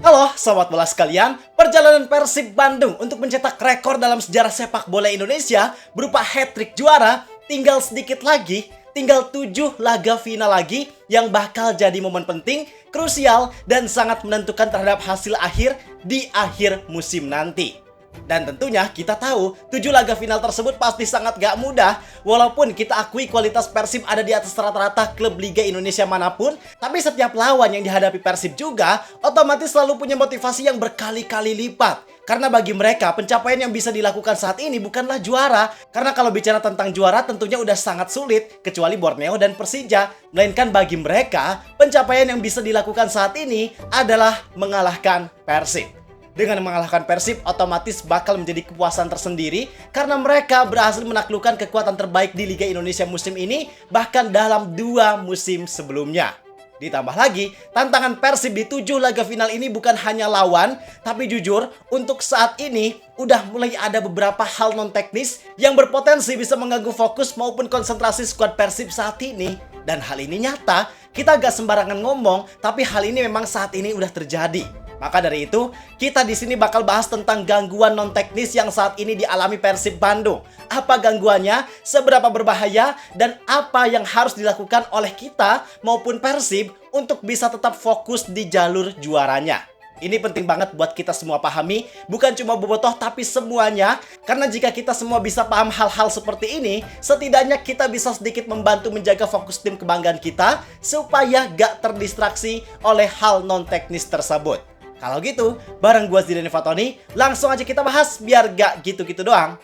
Halo sobat bola sekalian, perjalanan Persib Bandung untuk mencetak rekor dalam sejarah sepak bola Indonesia berupa hat-trick juara tinggal sedikit lagi, tinggal 7 laga final lagi yang bakal jadi momen penting, krusial, dan sangat menentukan terhadap hasil akhir di akhir musim nanti. Dan tentunya kita tahu 7 laga final tersebut pasti sangat gak mudah. Walaupun kita akui kualitas Persib ada di atas rata-rata klub Liga Indonesia manapun, tapi setiap lawan yang dihadapi Persib juga otomatis selalu punya motivasi yang berkali-kali lipat. Karena bagi mereka pencapaian yang bisa dilakukan saat ini bukanlah juara. Karena kalau bicara tentang juara tentunya udah sangat sulit, kecuali Borneo dan Persija. Melainkan bagi mereka pencapaian yang bisa dilakukan saat ini adalah mengalahkan Persib. Dengan mengalahkan Persib, otomatis bakal menjadi kepuasan tersendiri karena mereka berhasil menaklukkan kekuatan terbaik di Liga Indonesia musim ini, bahkan dalam 2 musim sebelumnya. Ditambah lagi, tantangan Persib di 7 laga final ini bukan hanya lawan, tapi jujur, untuk saat ini udah mulai ada beberapa hal non-teknis yang berpotensi bisa mengganggu fokus maupun konsentrasi skuad Persib saat ini. Dan hal ini nyata, kita gak sembarangan ngomong, tapi hal ini memang saat ini udah terjadi. Maka dari itu, kita di sini bakal bahas tentang gangguan non-teknis yang saat ini dialami Persib Bandung. Apa gangguannya, seberapa berbahaya, dan apa yang harus dilakukan oleh kita maupun Persib untuk bisa tetap fokus di jalur juaranya. Ini penting banget buat kita semua pahami, bukan cuma bobotoh tapi semuanya. Karena jika kita semua bisa paham hal-hal seperti ini, setidaknya kita bisa sedikit membantu menjaga fokus tim kebanggaan kita supaya gak terdistraksi oleh hal non-teknis tersebut. Kalau gitu, bareng gue Zidane Fatoni, langsung aja kita bahas biar gak gitu-gitu doang.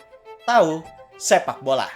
Tahu sepak bola.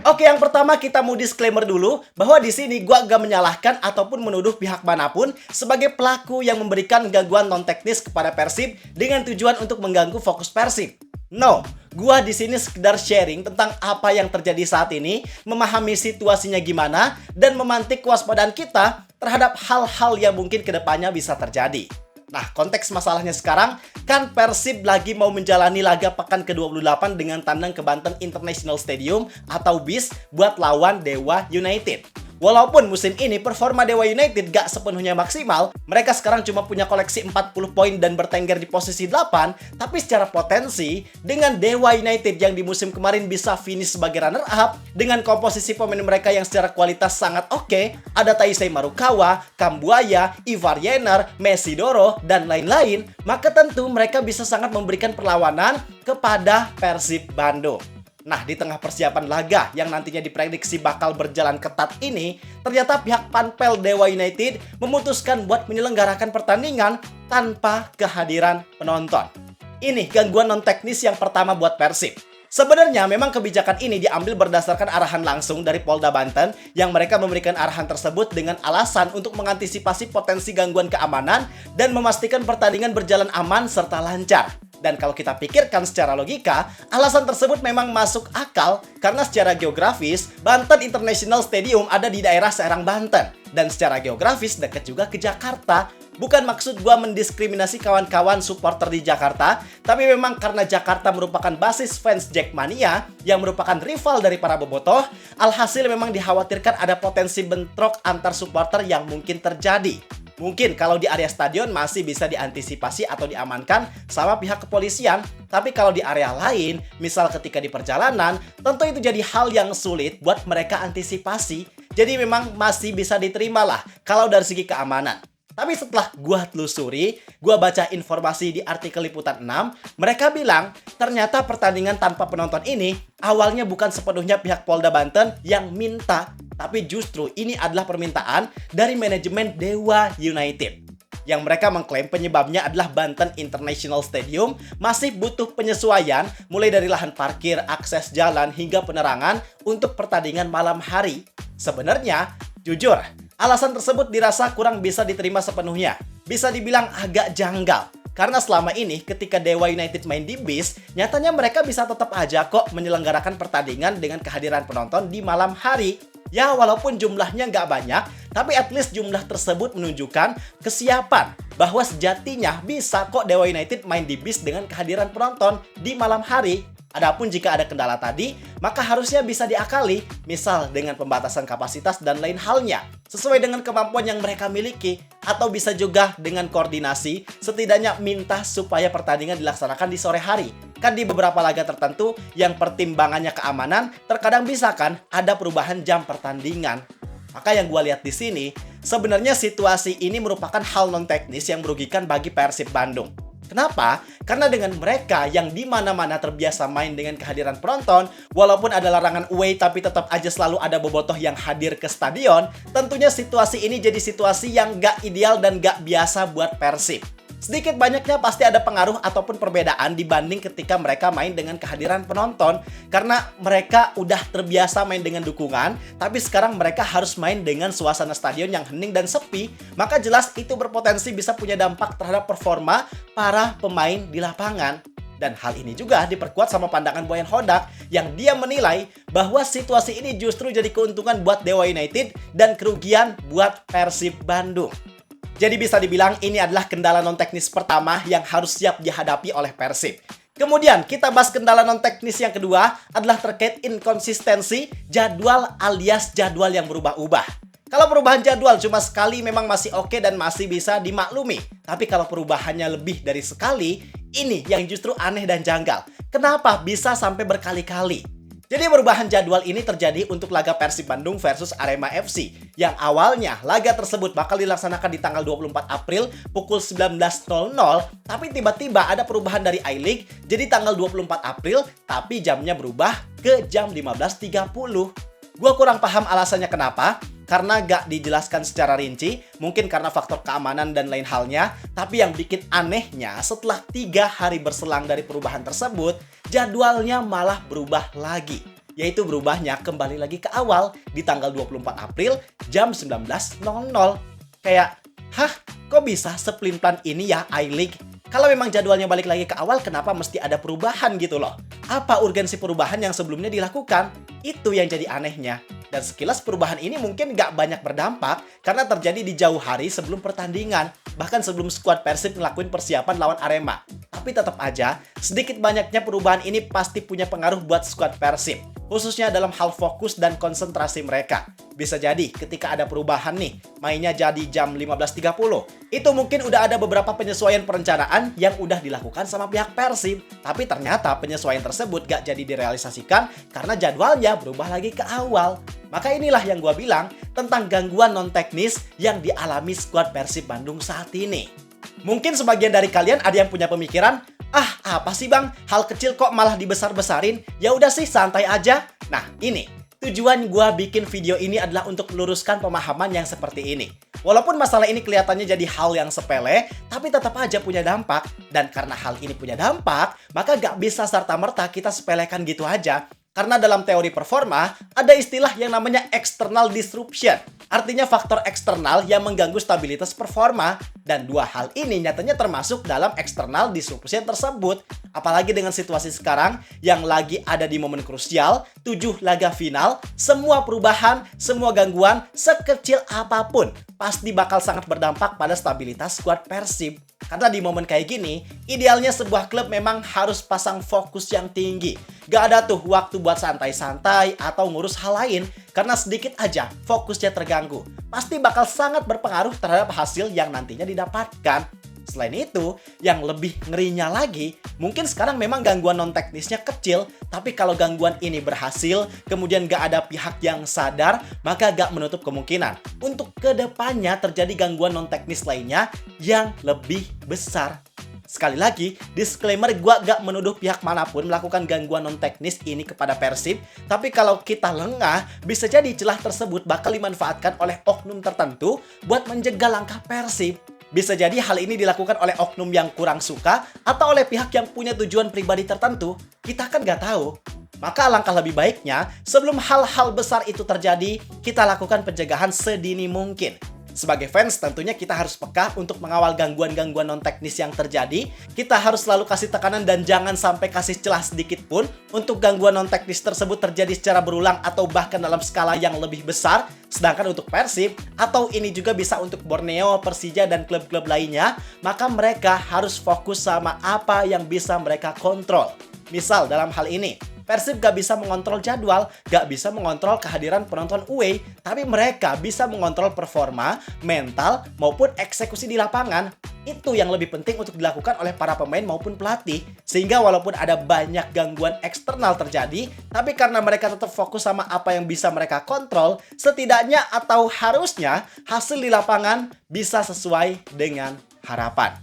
Oke, yang pertama kita mau disclaimer dulu bahwa di sini gua gak menyalahkan ataupun menuduh pihak manapun sebagai pelaku yang memberikan gangguan non-teknis kepada Persib dengan tujuan untuk mengganggu fokus Persib. No, gua di sini sekedar sharing tentang apa yang terjadi saat ini, memahami situasinya gimana, dan memantik kewaspadaan kita terhadap hal-hal yang mungkin kedepannya bisa terjadi. Nah, konteks masalahnya sekarang, kan Persib lagi mau menjalani laga pekan ke-28 dengan tandang ke Banten International Stadium atau BIS buat lawan Dewa United. Walaupun musim ini performa Dewa United gak sepenuhnya maksimal, mereka sekarang cuma punya koleksi 40 poin dan bertengger di posisi 8, tapi secara potensi, dengan Dewa United yang di musim kemarin bisa finish sebagai runner-up, dengan komposisi pemain mereka yang secara kualitas sangat oke, ada Taisei Marukawa, Kambuaya, Ivar Yener, Messi Doro, dan lain-lain, maka tentu mereka bisa sangat memberikan perlawanan kepada Persib Bandung. Nah, di tengah persiapan laga yang nantinya diprediksi bakal berjalan ketat ini, ternyata pihak Panpel Dewa United memutuskan buat menyelenggarakan pertandingan tanpa kehadiran penonton. Ini gangguan non-teknis yang pertama buat Persib. Sebenarnya memang kebijakan ini diambil berdasarkan arahan langsung dari Polda Banten yang mereka memberikan arahan tersebut dengan alasan untuk mengantisipasi potensi gangguan keamanan dan memastikan pertandingan berjalan aman serta lancar. Dan kalau kita pikirkan secara logika, alasan tersebut memang masuk akal karena secara geografis, Banten International Stadium ada di daerah Serang, Banten. Dan secara geografis dekat juga ke Jakarta. Bukan maksud gua mendiskriminasi kawan-kawan supporter di Jakarta, tapi memang karena Jakarta merupakan basis fans Jackmania yang merupakan rival dari para bobotoh, alhasil memang dikhawatirkan ada potensi bentrok antar supporter yang mungkin terjadi. Mungkin kalau di area stadion masih bisa diantisipasi atau diamankan sama pihak kepolisian. Tapi kalau di area lain, misal ketika di perjalanan, tentu itu jadi hal yang sulit buat mereka antisipasi. Jadi memang masih bisa diterima lah kalau dari segi keamanan. Tapi setelah gua telusuri, gua baca informasi di artikel Liputan 6, mereka bilang ternyata pertandingan tanpa penonton ini awalnya bukan sepenuhnya pihak Polda Banten yang minta, tapi justru ini adalah permintaan dari manajemen Dewa United. Yang mereka mengklaim penyebabnya adalah Banten International Stadium masih butuh penyesuaian mulai dari lahan parkir, akses jalan, hingga penerangan untuk pertandingan malam hari. Sebenarnya, jujur, alasan tersebut dirasa kurang bisa diterima sepenuhnya. Bisa dibilang agak janggal. Karena selama ini ketika Dewa United main di BIS, nyatanya mereka bisa tetap aja kok menyelenggarakan pertandingan dengan kehadiran penonton di malam hari. Ya, walaupun jumlahnya nggak banyak, tapi at least jumlah tersebut menunjukkan kesiapan bahwa sejatinya bisa kok Dewa United main di BIS dengan kehadiran penonton di malam hari. Adapun jika ada kendala tadi, maka harusnya bisa diakali, misal dengan pembatasan kapasitas dan lain halnya, sesuai dengan kemampuan yang mereka miliki, atau bisa juga dengan koordinasi, setidaknya minta supaya pertandingan dilaksanakan di sore hari. Kan di beberapa laga tertentu yang pertimbangannya keamanan, terkadang bisa kan ada perubahan jam pertandingan. Maka yang gue lihat di sini, sebenarnya situasi ini merupakan hal non-teknis yang merugikan bagi Persib Bandung. Kenapa? Karena dengan mereka yang di mana-mana terbiasa main dengan kehadiran penonton, walaupun ada larangan away tapi tetap aja selalu ada bobotoh yang hadir ke stadion, tentunya situasi ini jadi situasi yang gak ideal dan gak biasa buat Persib. Sedikit banyaknya pasti ada pengaruh ataupun perbedaan dibanding ketika mereka main dengan kehadiran penonton. Karena mereka udah terbiasa main dengan dukungan, tapi sekarang mereka harus main dengan suasana stadion yang hening dan sepi. Maka jelas itu berpotensi bisa punya dampak terhadap performa para pemain di lapangan. Dan hal ini juga diperkuat sama pandangan Boyan Hodak yang dia menilai bahwa situasi ini justru jadi keuntungan buat Dewa United dan kerugian buat Persib Bandung. Jadi bisa dibilang ini adalah kendala non-teknis pertama yang harus siap dihadapi oleh Persib. Kemudian kita bahas kendala non-teknis yang kedua adalah terkait inkonsistensi jadwal alias jadwal yang berubah-ubah. Kalau perubahan jadwal cuma sekali memang masih oke dan masih bisa dimaklumi. Tapi kalau perubahannya lebih dari sekali, ini yang justru aneh dan janggal. Kenapa bisa sampai berkali-kali? Jadi perubahan jadwal ini terjadi untuk laga Persib Bandung versus Arema FC. Yang awalnya laga tersebut bakal dilaksanakan di tanggal 24 April pukul 19.00. Tapi tiba-tiba ada perubahan dari I-League jadi tanggal 24 April tapi jamnya berubah ke jam 15.30. Gua kurang paham alasannya kenapa. Karena gak dijelaskan secara rinci, mungkin karena faktor keamanan dan lain halnya. Tapi yang bikin anehnya, setelah 3 hari berselang dari perubahan tersebut, jadwalnya malah berubah lagi. Yaitu berubahnya kembali lagi ke awal, di tanggal 24 April, jam 19.00. Kayak, hah? Kok bisa sepelin-pelan ini ya I-League? Kalau memang jadwalnya balik lagi ke awal, kenapa mesti ada perubahan gitu loh? Apa urgensi perubahan yang sebelumnya dilakukan? Itu yang jadi anehnya. Dan sekilas perubahan ini mungkin gak banyak berdampak karena terjadi di jauh hari sebelum pertandingan. Bahkan sebelum skuad Persib ngelakuin persiapan lawan Arema. Tapi tetap aja, sedikit banyaknya perubahan ini pasti punya pengaruh buat skuad Persib. Khususnya dalam hal fokus dan konsentrasi mereka. Bisa jadi ketika ada perubahan nih, mainnya jadi jam 15.30. Itu mungkin udah ada beberapa penyesuaian perencanaan yang udah dilakukan sama pihak Persib. Tapi ternyata penyesuaian tersebut gak jadi direalisasikan karena jadwalnya berubah lagi ke awal. Maka inilah yang gua bilang tentang gangguan non-teknis yang dialami skuad Persib Bandung saat ini. Mungkin sebagian dari kalian ada yang punya pemikiran, ah apa sih bang, hal kecil kok malah dibesar-besarin, ya udah sih santai aja. Nah ini, tujuan gua bikin video ini adalah untuk meluruskan pemahaman yang seperti ini. Walaupun masalah ini kelihatannya jadi hal yang sepele, tapi tetap aja punya dampak. Dan karena hal ini punya dampak, maka gak bisa serta-merta kita sepelekan gitu aja. Karena dalam teori performa, ada istilah yang namanya external disruption. Artinya faktor eksternal yang mengganggu stabilitas performa. Dan dua hal ini nyatanya termasuk dalam external disruption tersebut. Apalagi dengan situasi sekarang yang lagi ada di momen krusial, 7 laga final, semua perubahan, semua gangguan, sekecil apapun, pasti bakal sangat berdampak pada stabilitas skuad Persib. Karena di momen kayak gini, idealnya sebuah klub memang harus pasang fokus yang tinggi. Gak ada tuh waktu buat santai-santai atau ngurus hal lain. Karena sedikit aja fokusnya terganggu. Pasti bakal sangat berpengaruh terhadap hasil yang nantinya didapatkan. Selain itu, yang lebih ngerinya lagi, mungkin sekarang memang gangguan non-teknisnya kecil, tapi kalau gangguan ini berhasil, kemudian gak ada pihak yang sadar, maka gak menutup kemungkinan untuk kedepannya terjadi gangguan non-teknis lainnya yang lebih besar. Sekali lagi, disclaimer, gua gak menuduh pihak manapun melakukan gangguan non-teknis ini kepada Persib, tapi kalau kita lengah, bisa jadi celah tersebut bakal dimanfaatkan oleh oknum tertentu buat menjegal langkah Persib. Bisa jadi hal ini dilakukan oleh oknum yang kurang suka atau oleh pihak yang punya tujuan pribadi tertentu. Kita kan nggak tahu. Maka alangkah lebih baiknya, sebelum hal-hal besar itu terjadi, kita lakukan pencegahan sedini mungkin. Sebagai fans, tentunya kita harus peka untuk mengawal gangguan-gangguan non-teknis yang terjadi. Kita harus selalu kasih tekanan dan jangan sampai kasih celah sedikit pun untuk gangguan non-teknis tersebut terjadi secara berulang atau bahkan dalam skala yang lebih besar. Sedangkan untuk Persib, atau ini juga bisa untuk Borneo, Persija, dan klub-klub lainnya, maka mereka harus fokus sama apa yang bisa mereka kontrol. Misal dalam hal ini, Persib gak bisa mengontrol jadwal, gak bisa mengontrol kehadiran penonton away, tapi mereka bisa mengontrol performa, mental, maupun eksekusi di lapangan. Itu yang lebih penting untuk dilakukan oleh para pemain maupun pelatih. Sehingga walaupun ada banyak gangguan eksternal terjadi, tapi karena mereka tetap fokus sama apa yang bisa mereka kontrol, setidaknya atau harusnya hasil di lapangan bisa sesuai dengan harapan.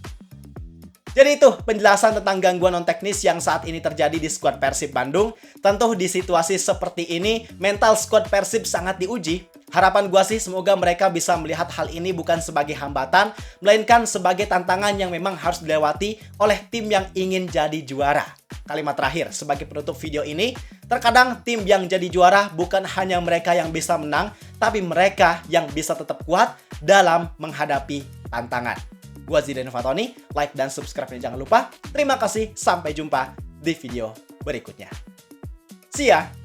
Jadi itu penjelasan tentang gangguan non-teknis yang saat ini terjadi di skuad Persib Bandung. Tentu di situasi seperti ini, mental skuad Persib sangat diuji. Harapan gua sih semoga mereka bisa melihat hal ini bukan sebagai hambatan, melainkan sebagai tantangan yang memang harus dilewati oleh tim yang ingin jadi juara. Kalimat terakhir sebagai penutup video ini, terkadang tim yang jadi juara bukan hanya mereka yang bisa menang, tapi mereka yang bisa tetap kuat dalam menghadapi tantangan. Gua Zidan Fatoni, like dan subscribe-nya jangan lupa. Terima kasih, sampai jumpa di video berikutnya. See ya!